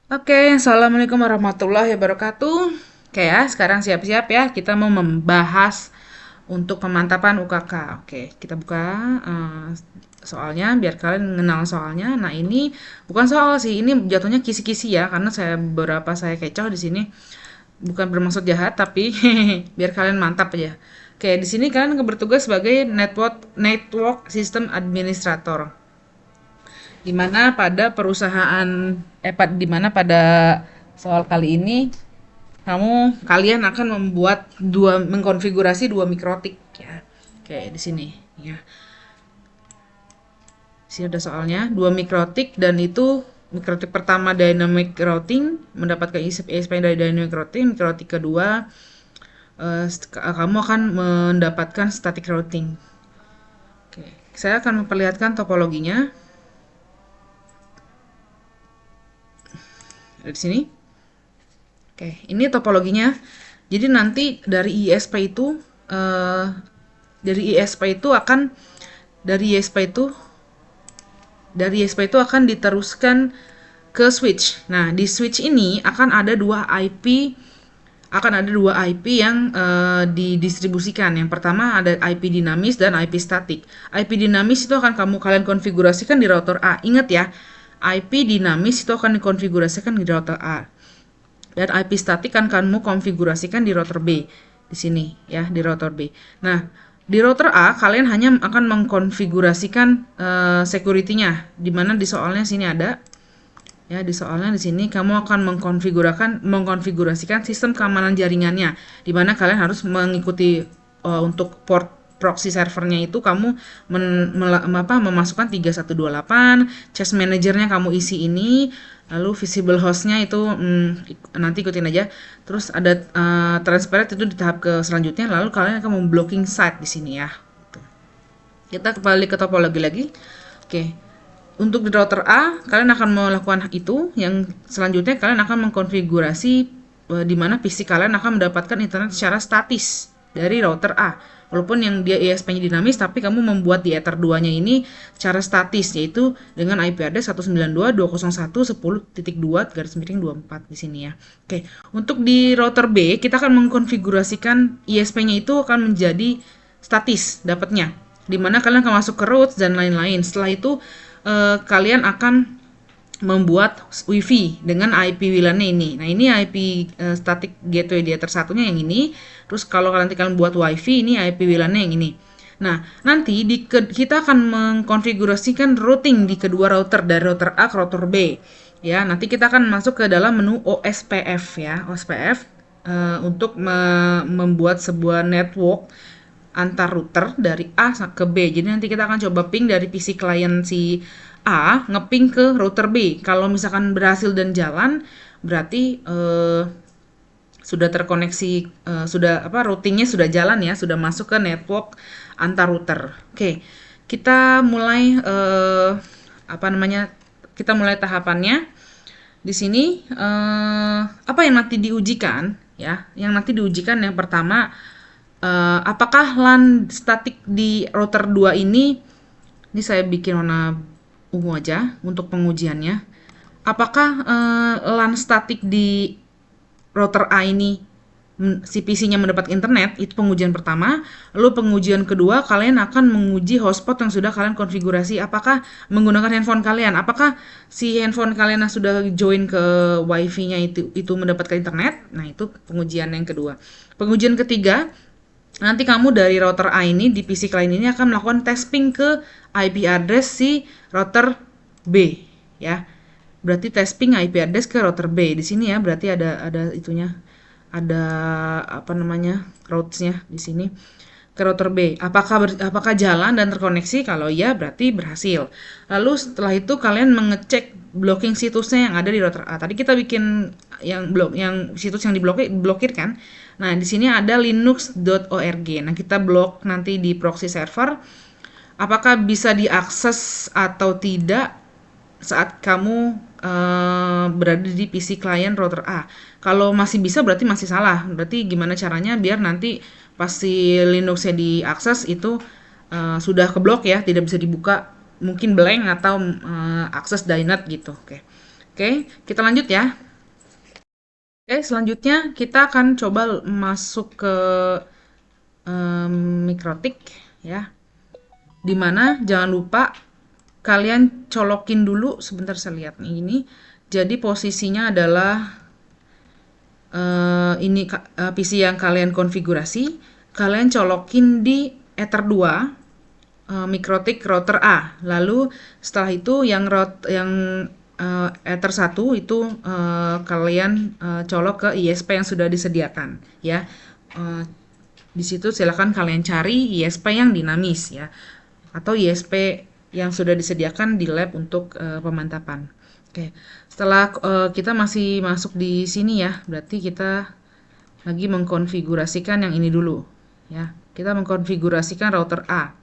Oke, assalamualaikum warahmatullahi wabarakatuh. Oke ya, sekarang siap-siap ya. Kita mau membahas untuk pemantapan UKK. Oke, kita buka soalnya biar kalian mengenal soalnya. Nah, ini bukan soal sih, ini jatuhnya kisi-kisi ya, karena saya kecoh di sini. Bukan bermaksud jahat, tapi biar kalian mantap aja. Oke, di sini kalian bertugas sebagai network system administrator, di mana pada perusahaan di mana pada soal kali ini kalian akan mengkonfigurasi dua mikrotik ya. Oke, di sini ya. Di sini ada soalnya dua mikrotik, dan itu mikrotik pertama dynamic routing, mendapatkan ISP dari dynamic routing. Mikrotik kedua kamu akan mendapatkan static routing. Oke, saya akan memperlihatkan topologinya di sini. Oke, ini topologinya. Jadi nanti dari ISP itu eh, dari ISP itu akan dari ISP itu dari ISP itu akan diteruskan ke switch. Nah, di switch ini akan ada dua IP yang didistribusikan. Yang pertama ada IP dinamis dan IP statik. IP dinamis itu akan kalian konfigurasikan di router A. Ingat ya, IP dinamis itu akan dikonfigurasikan di router A. Dan IP statik kan kamu konfigurasikan di router B. Di sini ya, di router B. Nah, di router A kalian hanya akan mengkonfigurasikan security-nya, di mana di soalnya sini ada ya, di soalnya di sini kamu akan mengkonfigurasikan sistem keamanan jaringannya, di mana kalian harus mengikuti untuk port proxy servernya itu kamu memasukkan 3128, chest manajernya kamu isi ini, lalu visible hostnya itu nanti ikutin aja. Terus ada transparent itu di tahap ke selanjutnya, lalu kalian akan memblocking site di sini ya. Kita kembali ke topologi lagi. Oke, untuk di router A kalian akan melakukan itu. Yang selanjutnya kalian akan mengkonfigurasi di mana PC kalian akan mendapatkan internet secara statis dari router A. Walaupun yang dia ISP-nya dinamis, tapi kamu membuat di Ether 2-nya ini secara statis, yaitu dengan IP address 192.201.10.2/24 di sini ya. Oke, untuk di router B kita akan mengkonfigurasikan ISP-nya itu akan menjadi statis dapatnya, dimana kalian akan masuk ke routes dan lain-lain. Setelah itu kalian akan membuat wifi dengan IP WLAN-nya ini. Nah, ini IP static gateway di Ether satunya yang ini. Terus kalau kalian buat wifi, ini IP WLAN-nya yang ini. Nah, nanti kita akan mengkonfigurasikan routing di kedua router, dari router A ke router B. Ya, nanti kita akan masuk ke dalam menu OSPF ya, OSPF untuk membuat sebuah network antar router dari A ke B. Jadi nanti kita akan coba ping dari PC klien si A ngeping ke router B. Kalau misalkan berhasil dan jalan, berarti sudah terkoneksi, routingnya sudah jalan ya, sudah masuk ke network antar router. Oke, kita mulai Kita mulai tahapannya. Di sini apa yang nanti diujikan ya? Yang nanti diujikan yang pertama, apakah LAN statik di router 2 ini saya bikin warna ungu aja untuk pengujiannya. Apakah LAN statik di router A ini si PC-nya mendapat internet, itu pengujian pertama. Lalu pengujian kedua, kalian akan menguji hotspot yang sudah kalian konfigurasi. Apakah menggunakan handphone kalian? Apakah si handphone kalian yang sudah join ke wifi-nya itu mendapatkan internet? Nah, itu pengujian yang kedua. Pengujian ketiga, nanti kamu dari router A ini di PC klien ini akan melakukan testing ke IP address si router B ya. Berarti testing IP address ke router B. Di sini ya, berarti ada itunya. Ada routes-nya di sini ke router B. Apakah jalan dan terkoneksi? Kalau iya berarti berhasil. Lalu setelah itu kalian mengecek blocking situsnya yang ada di router A. Tadi kita bikin yang situs yang diblokir kan. Nah, di sini ada linux.org. Nah, kita blok nanti di proxy server. Apakah bisa diakses atau tidak saat kamu berada di PC klien router A. Kalau masih bisa berarti masih salah. Berarti gimana caranya biar nanti pas si Linux-nya diakses itu sudah keblok ya, tidak bisa dibuka, mungkin blank atau akses dynet gitu. Oke. Oke, kita lanjut ya. Oke, selanjutnya kita akan coba masuk ke mikrotik ya. Dimana jangan lupa kalian colokin dulu, sebentar saya lihat nih ini. Jadi posisinya adalah ini PC yang kalian konfigurasi, kalian colokin di Ether 2 mikrotik router A. Lalu setelah itu yang Ether 1 itu kalian colok ke ISP yang sudah disediakan ya. Di situ silakan kalian cari ISP yang dinamis ya, atau ISP yang sudah disediakan di lab untuk pemantapan. Oke, setelah kita masih masuk di sini ya, berarti kita lagi mengkonfigurasikan yang ini dulu ya. Kita mengkonfigurasikan router A,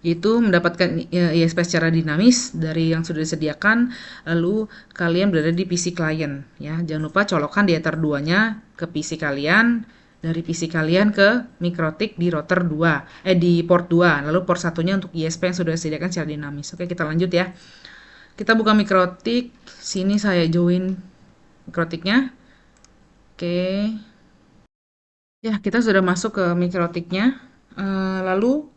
itu mendapatkan ISP secara dinamis dari yang sudah disediakan, lalu kalian berada di PC klien ya. Jangan lupa colokkan di Ether 2-nya ke PC kalian, dari PC kalian ke mikrotik di router 2, di port 2, lalu port satunya untuk ISP yang sudah disediakan secara dinamis. Oke, kita lanjut ya. Kita buka mikrotik, sini saya join mikrotiknya. Oke. Ya, kita sudah masuk ke mikrotiknya. Lalu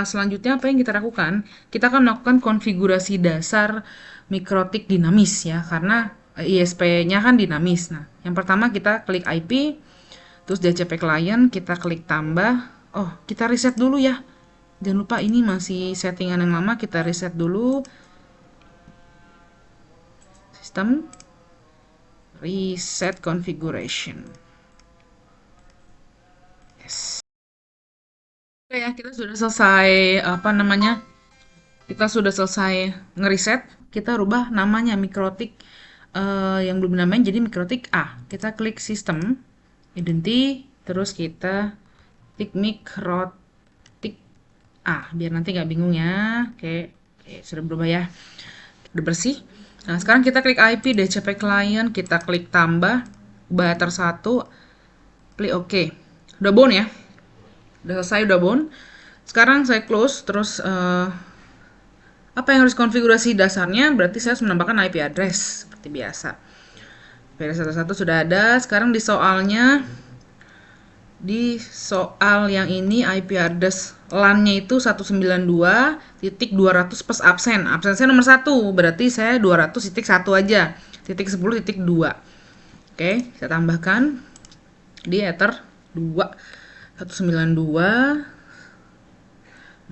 selanjutnya apa yang kita lakukan? Kita akan melakukan konfigurasi dasar mikrotik dinamis ya, karena ISP-nya kan dinamis. Nah, yang pertama kita klik IP, terus DHCP client, kita klik tambah. Oh, kita reset dulu ya. Jangan lupa ini masih settingan yang lama, kita reset dulu. Sistem reset configuration. Yes. Oke ya, kita sudah selesai apa namanya? Kita sudah selesai ngeriset, kita rubah namanya mikrotik yang belum namanya jadi mikrotik A. Kita klik sistem, identity, terus kita klik mikrotik A, biar nanti nggak bingung ya. Oke, sudah berubah ya, udah bersih. Nah, sekarang kita klik IP DHCP client, kita klik tambah, ubah Ether 1, klik OK. Udah bound ya, udah selesai, udah bound. Sekarang saya close, terus apa yang harus konfigurasi dasarnya? Berarti saya harus menambahkan IP address seperti biasa. IP address 1 sudah ada. Sekarang di soal yang ini IP address LAN-nya itu 192.200 plus absen. Absennya nomor 1, berarti saya 200.1 aja. Titik 10.2. Oke, saya tambahkan di Ether 2 192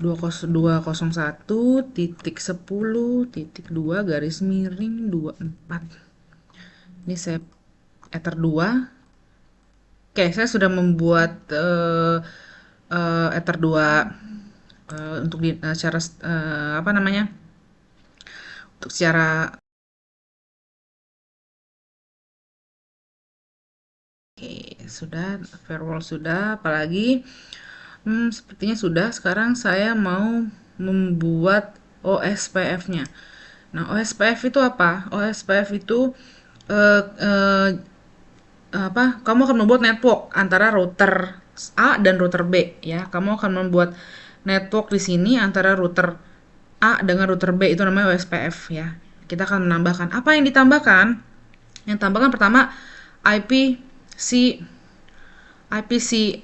201.10.2 garis miring 24. Ini saya Ether 2. Oke, saya sudah membuat Ether 2 untuk secara apa namanya? Untuk secara Oke, sudah firewall sudah, apalagi sepertinya sudah. Sekarang saya mau membuat OSPF-nya. Nah, OSPF itu apa? OSPF itu eh, eh, apa? Kamu akan membuat network antara router A dan router B ya. Kamu akan membuat network di sini antara router A dengan router B, itu namanya OSPF ya. Kita akan menambahkan apa yang ditambahkan? Yang tambahkan pertama IP si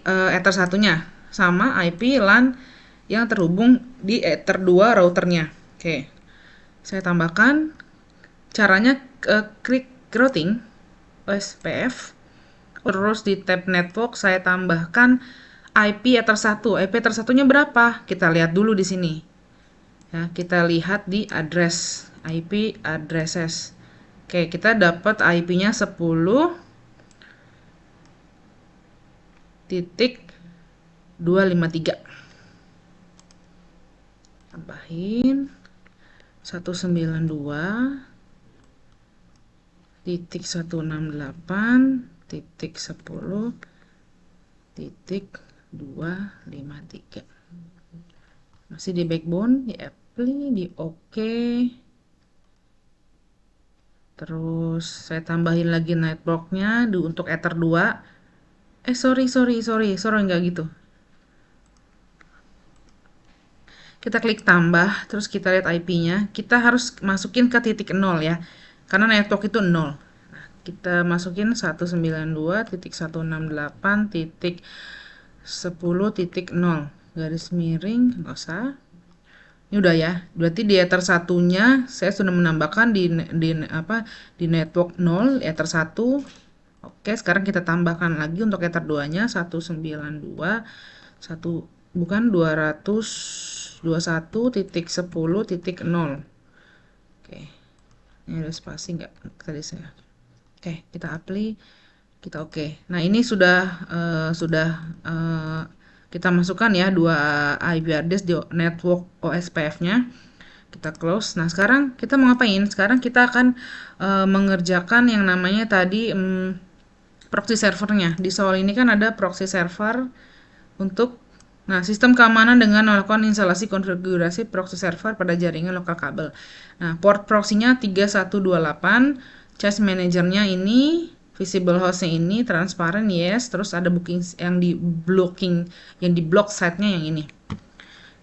Ether satunya sama IP LAN yang terhubung di Ether 2 routernya. Oke. Saya tambahkan caranya klik routing OSPF, terus di tab network saya tambahkan IP Ether 1. IP Ether 1-nya berapa? Kita lihat dulu di sini. Ya, kita lihat di address IP addresses. Oke, kita dapat IP-nya 10.253. Tambahin 192.168.10.253. Masih di backbone, di apply, di OK. Terus saya tambahin lagi networknya untuk Ether 2. Sorry, enggak gitu. Kita klik tambah, terus kita lihat IP-nya. Kita harus masukin ke titik 0 ya. karena network itu 0. Nah, kita masukin 192.168.10.0 garis miring, nggak usah. Ini udah ya. Berarti di ether satunya saya sudah menambahkan di network 0 ether 1. Oke, sekarang kita tambahkan lagi untuk ether 2-nya 192 bukan 221.10.0. Oke. Ini ada spasi nggak tadi saya? Oke, kita apply, kita oke. Nah, ini sudah kita masukkan ya dua IP address di network OSPF-nya. Kita close. Nah, sekarang kita mau ngapain? Sekarang kita akan mengerjakan yang namanya tadi proxy servernya. Di soal ini kan ada proxy server untuk sistem keamanan dengan melakukan instalasi konfigurasi proxy server pada jaringan lokal kabel. Nah, port proxy-nya 3128, cache manager-nya ini, visible host-nya ini, transparent yes, terus ada booking yang di block site-nya yang ini.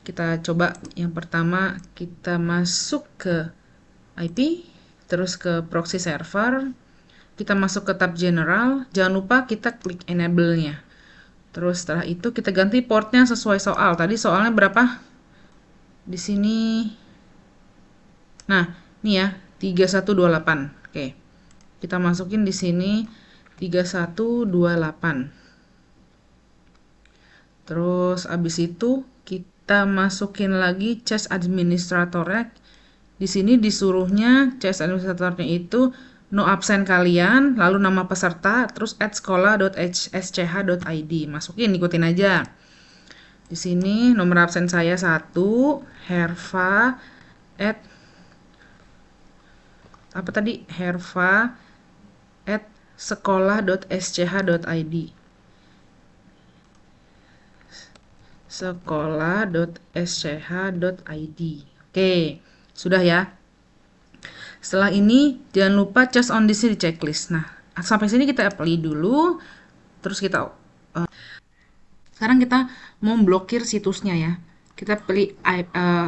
Kita coba yang pertama, kita masuk ke IP, terus ke proxy server, kita masuk ke tab general, jangan lupa kita klik enable-nya. Terus setelah itu kita ganti portnya sesuai soal. Tadi soalnya berapa? Di sini. Nah, ini ya, 3128. Oke. Kita masukin di sini 3128. Terus abis itu kita masukin lagi cache administratornya. Di sini disuruhnya cache administratornya itu no absen kalian, lalu nama peserta, terus @sekolah.sch.id. Masukin, ikutin aja. Di sini nomor absen saya 1, Herva @sekolah.sch.id. sekolah.sch.id. Oke, sudah ya. Setelah ini jangan lupa just on this di checklist. Nah, sampai sini kita apply dulu. Terus sekarang kita mau blokir situsnya ya. Kita pilih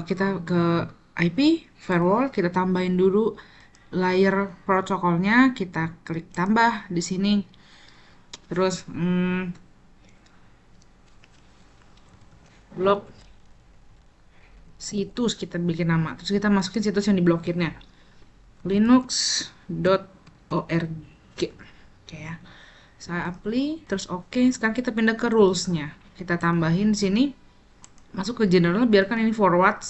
kita ke IP firewall, kita tambahin dulu layer protokolnya, kita klik tambah di sini. Terus blok situs kita bikin nama. Terus kita masukin situs yang diblokirnya. linux.org. Oke ya. Saya apply, terus oke. Sekarang kita pindah ke rules-nya. Kita tambahin sini. Masuk ke general, biarkan ini forward.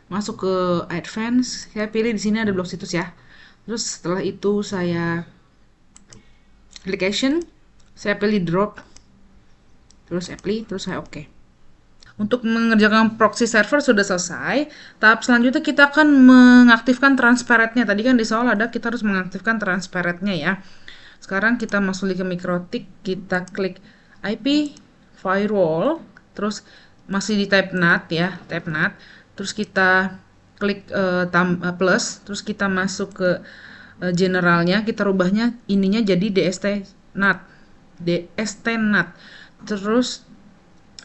Masuk ke advance. Saya pilih di sini ada blok situs ya. Terus setelah itu saya klik action. Saya pilih drop. Terus apply, terus saya oke. Untuk mengerjakan proxy server sudah selesai. Tahap selanjutnya kita akan mengaktifkan transparentnya. Tadi kan di soal ada kita harus mengaktifkan transparentnya ya. Sekarang kita masuk ke MikroTik, kita klik IP firewall, terus masih di tab NAT ya, tab NAT. Terus kita klik plus, terus kita masuk ke generalnya, kita rubahnya ininya jadi DST NAT. Terus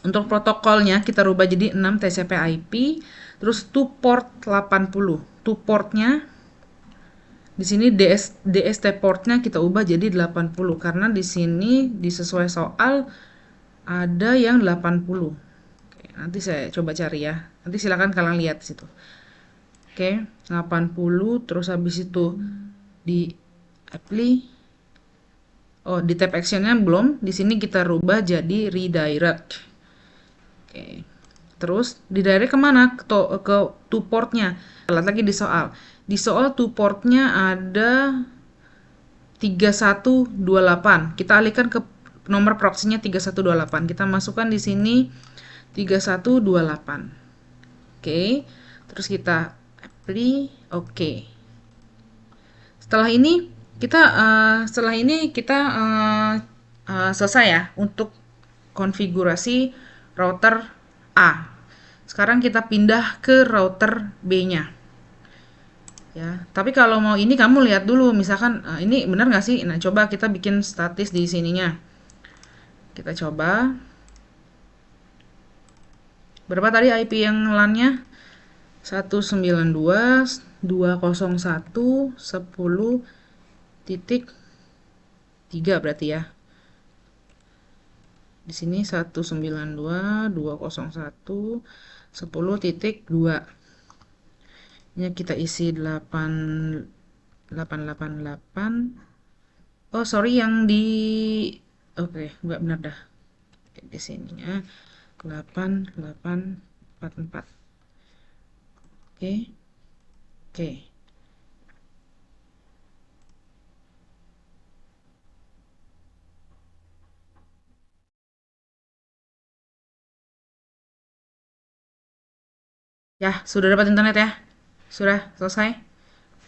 untuk protokolnya kita rubah jadi 6 TCP/IP, terus to port 80. To portnya di sini DST portnya kita ubah jadi 80 karena di sini disesuai soal ada yang 80. Oke, nanti saya coba cari ya. Nanti silakan kalian lihat di situ. Oke, 80 terus habis itu di apply. Oh, di tab actionnya belum. Di sini kita rubah jadi redirect. Oke. Terus didirect kemana? Ke to portnya. Lihat lagi di soal. Di soal to portnya ada 3128. Kita alihkan ke nomor proxy-nya 3128. Kita masukkan di sini 3128. Oke. Terus kita apply. Oke. Setelah ini kita selesai ya untuk konfigurasi router A. Sekarang kita pindah ke router B-nya. Ya, tapi kalau mau ini kamu lihat dulu, misalkan ini benar nggak sih? Nah, coba kita bikin statis di sininya. Kita coba. Berapa tadi IP yang LAN-nya? 192 201.10.3 berarti ya. Di sini 192.201.10.2. Ini kita isi 888. Oh, sorry yang di oke, nggak benar dah. Di sininya 8844. Oke. Oke. Ya, sudah dapat internet ya? Sudah selesai?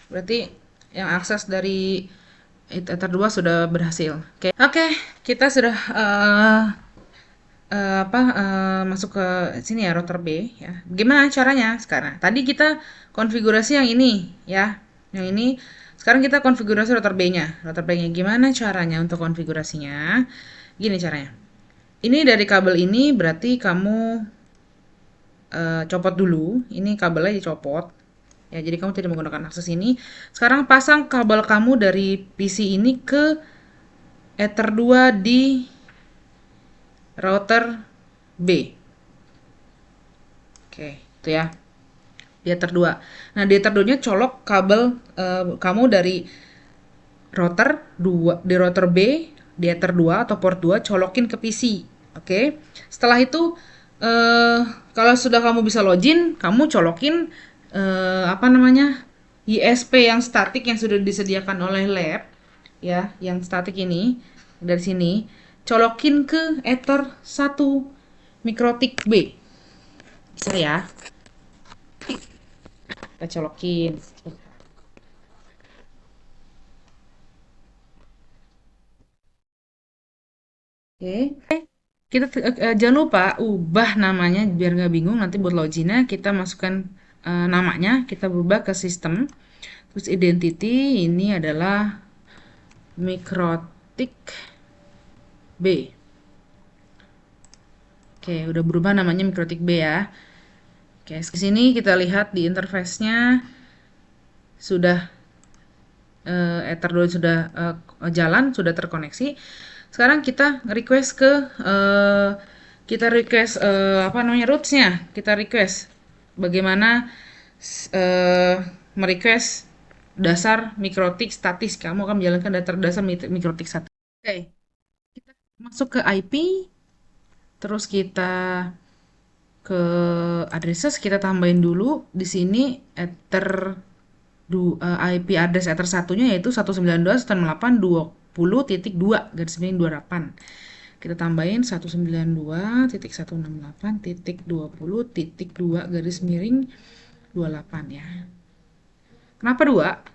Berarti yang akses dari Ether 2 sudah berhasil. Oke. Oke, kita sudah masuk ke sini ya, router B ya. Gimana caranya sekarang? Tadi kita konfigurasi yang ini ya. Yang ini sekarang kita konfigurasi router B-nya. Router B-nya gimana caranya untuk konfigurasinya? Gini caranya. Ini dari kabel ini berarti kamu copot dulu. Ini kabelnya dicopot. Ya, jadi kamu tidak menggunakan akses ini. Sekarang pasang kabel kamu dari PC ini ke Ether 2 di router B. Oke, itu ya. Di Ether 2. Nah, di Ether 2-nya colok kabel kamu dari router 2 di router B di Ether 2 atau port 2 colokin ke PC. Oke. Setelah itu kalau sudah kamu bisa login, kamu colokin apa namanya? ISP yang statik yang sudah disediakan oleh lab ya, yang statik ini dari sini colokin ke Ether 1 mikrotik B. Bisa ya? Kita colokin. Oke. Kita jangan lupa ubah namanya biar nggak bingung nanti buat loginnya kita masukkan namanya kita berubah ke sistem terus identity ini adalah mikrotik B. Oke, udah berubah namanya mikrotik B ya. Oke, di sini kita lihat di interface-nya sudah Ether 2 sudah jalan, sudah terkoneksi. Sekarang kita request ke apa namanya roots-nya. Kita request bagaimana merequest dasar mikrotik statis. Kamu akan menjalankan dasar mikrotik statis. Oke, kita masuk ke IP, terus kita ke addresses kita tambahin dulu di sini ether IP address ether satunya yaitu 192.168.20.2 garis miring 28. Kita tambahin 192.168.20.2 garis miring 28 ya. Kenapa 2?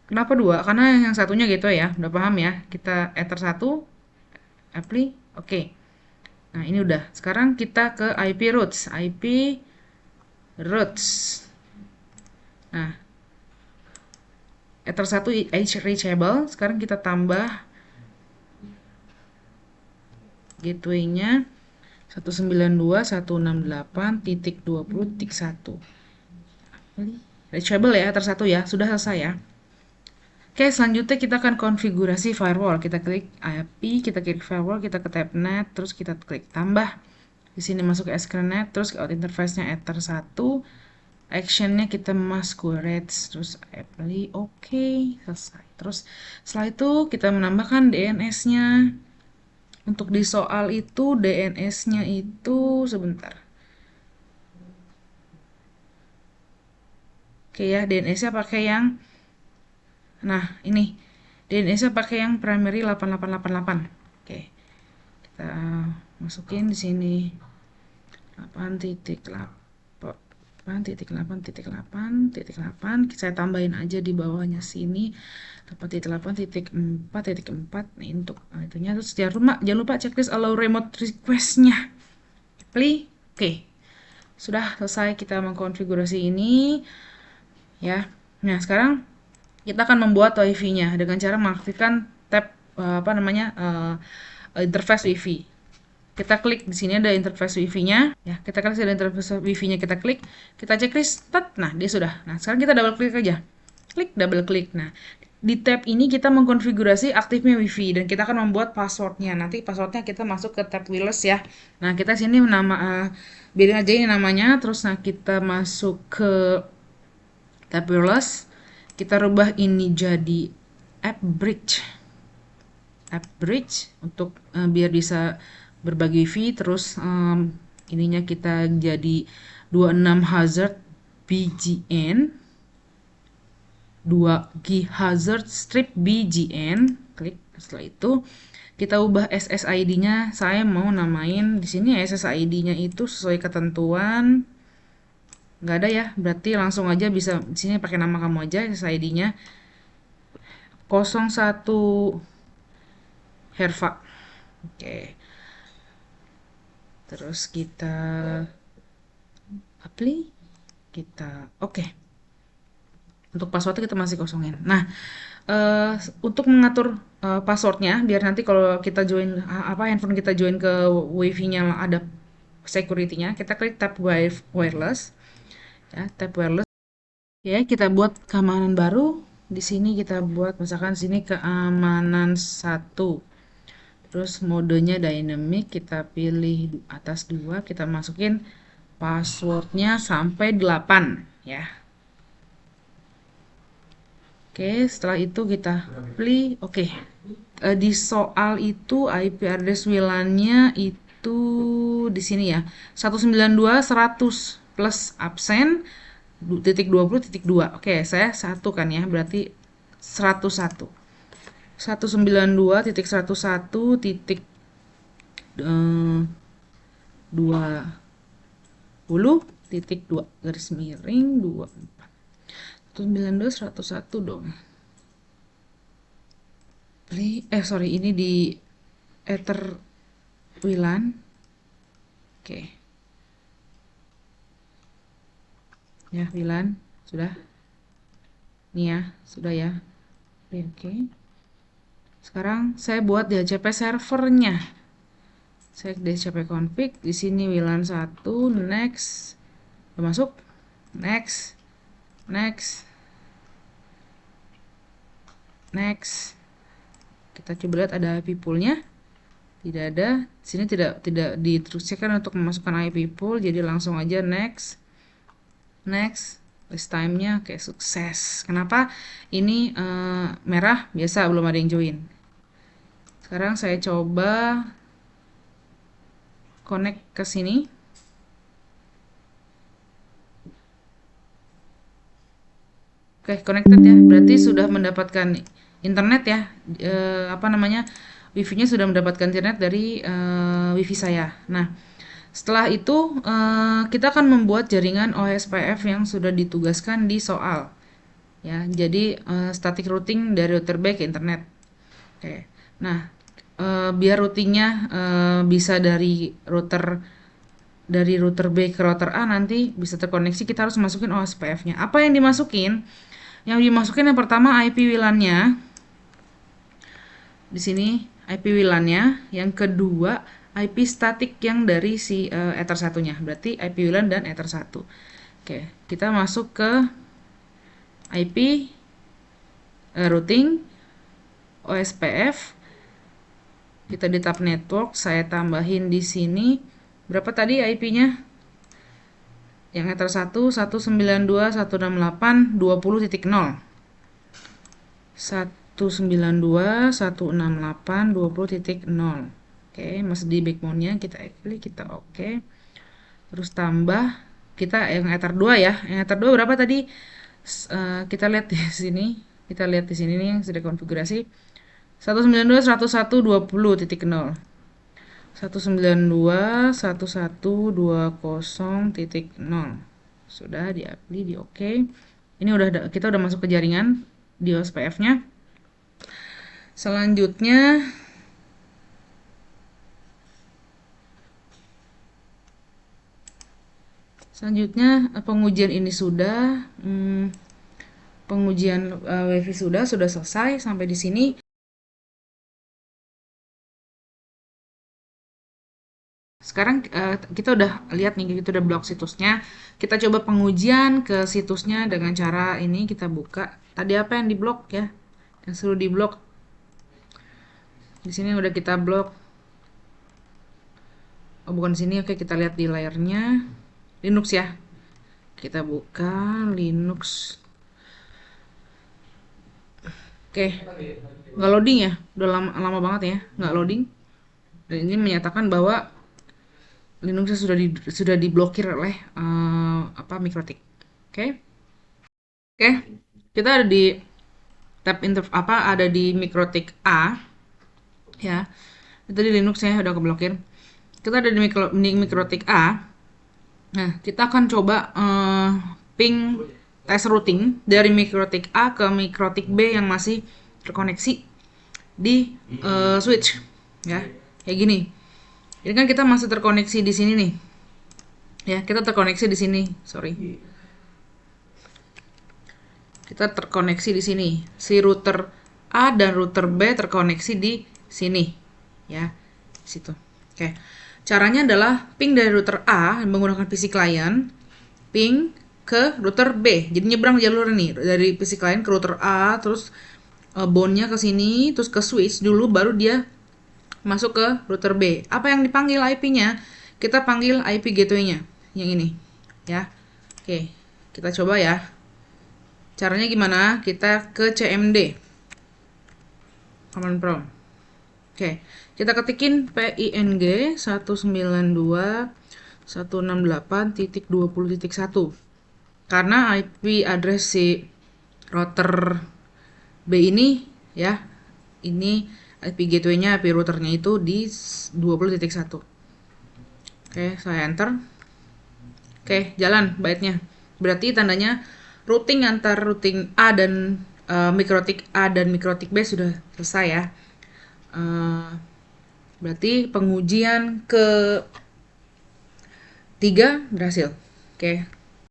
Kenapa 2? Karena yang satunya gitu ya. Udah paham ya? Kita ether 1 apply. Oke. Nah, ini udah. Sekarang kita ke IP roots. IP roots. Nah, Ether 1 edge reachable. Sekarang kita tambah gateway-nya 192.168.20.1. Reachable ya, Ether 1 ya. Sudah selesai ya. Oke, selanjutnya kita akan konfigurasi firewall. Kita klik IP, kita klik firewall, kita ke tab net, terus kita klik tambah. Di sini masuk ke SQLnet, terus out interface-nya Ether 1. Actionnya kita masquerade, terus apply, oke, selesai. Terus setelah itu kita menambahkan DNS-nya. Untuk di soal itu DNS-nya itu sebentar. Oke ya, DNS-nya pakai yang nah, ini DNS-nya pakai yang primary 8888. Oke. Kita masukin di sini 8.8.8.8. Saya tambahin aja di bawahnya sini 8.8.4.4. Nah, untuk itunya terus jangan lupa checklist allow remote request-nya. Apply. Oke. Sudah selesai kita mengkonfigurasi ini ya. Nah, sekarang kita akan membuat WiFi-nya dengan cara mengaktifkan tab interface WiFi. Kita klik di sini ada interface wifi-nya, ya. Kita klik ada interface wifi-nya, kita klik, kita checklist, nah dia sudah. Nah sekarang kita double klik aja, klik double klik. Nah di tab ini kita mengkonfigurasi aktifnya wifi dan kita akan membuat passwordnya. Nanti passwordnya kita masuk ke tab wireless ya. Nah kita sini biarin aja ini namanya, terus nah kita masuk ke tab wireless, kita rubah ini jadi app bridge untuk biar bisa berbagi wifi. Terus ininya kita jadi 26 hazard BGN, 2 GHz strip BGN. Klik. Setelah itu kita ubah SSID-nya. Saya mau namain di sini SSID-nya itu sesuai ketentuan. Nggak ada ya, berarti langsung aja bisa di sini pakai nama kamu aja. SSID-nya 01 Herva. Oke. Terus kita apply, kita oke. Untuk passwordnya kita masih kosongin. Nah, untuk mengatur passwordnya biar nanti kalau kita join handphone kita join ke wifi-nya ada security-nya, kita klik tab wireless, ya, tab wireless. Ya, kita buat keamanan baru. Di sini kita buat misalkan sini keamanan 1. Terus modenya dynamic, kita pilih atas 2, kita masukin passwordnya sampai 8 ya. Oke, setelah itu kita pilih oke. Di soal itu IP address WLAN-nya itu di sini ya. 192.100 plus absen titik 20.2. Oke, saya satu kan ya, berarti 101. 192.101 titik 20.2 garis miring 24. 192.101 dong. Sorry, ini di Ether WLAN. Oke. Ya, WLAN sudah. Nih ya, sudah ya. Oke. Sekarang saya buat DHCP servernya. Saya DHCP config, di sini WLAN 1, next. Udah masuk? Next. Kita coba lihat ada IP pool-nya. Tidak ada. Sini tidak diinstruksikan untuk memasukkan IP pool, jadi langsung aja next. List time-nya oke, sukses. Kenapa? Ini merah, biasa belum ada yang join. Sekarang saya coba connect ke sini. Oke, connected ya. Berarti sudah mendapatkan internet ya. Wifi-nya sudah mendapatkan internet dari wifi saya. Nah, setelah itu kita akan membuat jaringan OSPF yang sudah ditugaskan di soal. Ya, jadi static routing dari router B ke internet. Oke. Nah, biar routingnya bisa dari router B ke router A nanti bisa terkoneksi, kita harus masukin OSPF-nya. Apa yang dimasukin? Yang dimasukin yang pertama IP WLAN-nya. Di sini IP WLAN-nya. Yang kedua IP static yang dari si Ether 1-nya. Berarti IP WLAN dan Ether 1. Oke, kita masuk ke IP routing OSPF. Kita di tab network, saya tambahin di sini berapa tadi IP-nya? Yang Ether 1 192.168.20.0. 192.168.20.0. Oke, masih di backbone-nya, kita pilih, kita oke. Terus tambah kita yang Ether 2 ya. Yang Ether 2 berapa tadi? Kita lihat di sini. Kita lihat di sini nih yang sudah konfigurasi. 192.101.20.0. 192.101.20.0. Sudah di-apply, di oke. Ini kita udah masuk ke jaringan di OSPF-nya. Selanjutnya pengujian ini sudah pengujian WiFi sudah selesai sampai di sini. Sekarang kita udah lihat nih, kita udah blok situsnya. Kita coba pengujian ke situsnya dengan cara ini, kita buka. Tadi apa yang diblok ya? Yang suruh diblok. Di sini udah kita blok. Oh, bukan di sini. Oke, kita lihat di layarnya. Linux ya. Kita buka Linux. Oke, nggak loading ya? Udah lama banget ya, nggak loading. Dan ini menyatakan bahwa Linuxnya sudah diblokir oleh apa MikroTik. Oke, oke. Kita ada di tab ada di MikroTik A ya. Itu di Linuxnya udah keblokir. Kita ada di MikroTik A. Nah, kita akan coba ping test routing dari MikroTik A ke MikroTik B yang masih terkoneksi di switch ya. Kayak gini. Ini kan kita masih terkoneksi di sini nih. Ya, kita terkoneksi di sini. Sorry. Kita terkoneksi di sini. Si router A dan router B terkoneksi di sini. Ya, di situ. Oke. Caranya adalah ping dari router A menggunakan PC client, ping ke router B. Jadi nyebrang jalur nih dari PC client ke router A, terus boundnya ke sini, terus ke switch dulu, baru dia masuk ke router B. Apa yang dipanggil IP-nya? Kita panggil IP gateway-nya, yang ini, ya. Oke, kita coba ya. Caranya gimana? Kita ke CMD, command prompt. Oke, kita ketikin ping 192.168.20.1 karena IP address si router B ini ya, ini IP gateway-nya, IP routernya itu di 20.1. Oke, saya enter. Oke, jalan byte-nya. Berarti tandanya routing antar routing A dan MikroTik A dan MikroTik B sudah selesai ya. Berarti pengujian ke 3 berhasil. Oke.